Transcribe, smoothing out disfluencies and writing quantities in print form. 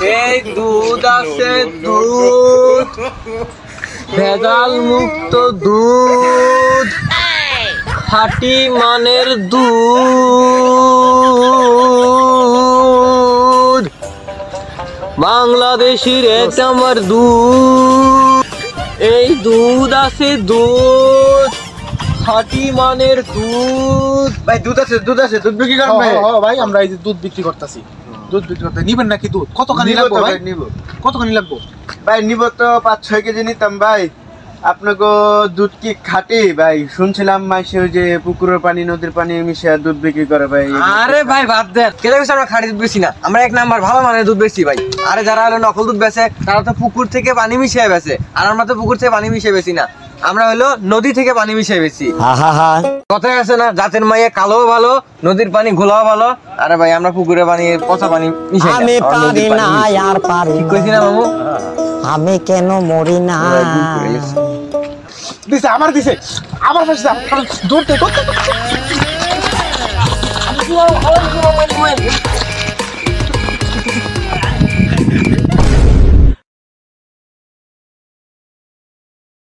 এই দুধ আছে দুধ, ভেজাল মুক্ত দুধ, খাঁটি মানের দুধ, বাংলাদেশের এক নাম্বার দুধ। এই দুধ আছে দুধ, খাঁটি মানের দুধ। ভাই দুধ আছে দুধ আছে, দুধ বিক্রি করেন ভাই? ভাই আমরা এই যে দুধ বিক্রি করতেছি, দুধ বিক্রি করতে নিবেন নাকি? দুধ কতখানি লাগবে ভাই? নিব কতখানি লাগবে ভাই, নিব তো 5-6 কেজি নিতাম ভাই। আপনাকে দুধ কি খাঁটি ভাই? শুনছিলাম মাসে ওই যে পুকুরের পানি নদীর পানি মিশিয়ে দুধ বিক্রি করে ভাই। আরে ভাই বাদ দেন, কেটে গেছে আমরা খাঁটি দুধ বেশি না, আমরা এক নাম্বার ভালো মানের দুধ বেশি ভাই। আরে যারা হলো নকল দুধ বেচে তারা তো পুকুর থেকে পানি মিশিয়ে বেচে, আর আমরা তো পুকুর থেকে পানি মিশিয়ে বেশি না, আমরা হলো নদী থেকে পানি মিশিয়ে বেশি। কথায় আছে না, জাতের মাইয়া কালো ভালো, নদীর পানি ঘোলাও ভালো। আরে ভাই আমরা পুকুরে পানি পচা পানি মিশাই আমি পারি না আর পারি ঠিক কইছি না মামু? আমি কেন মরি না? দিছে আমার, দিছে আমার পাশে দূর থেকে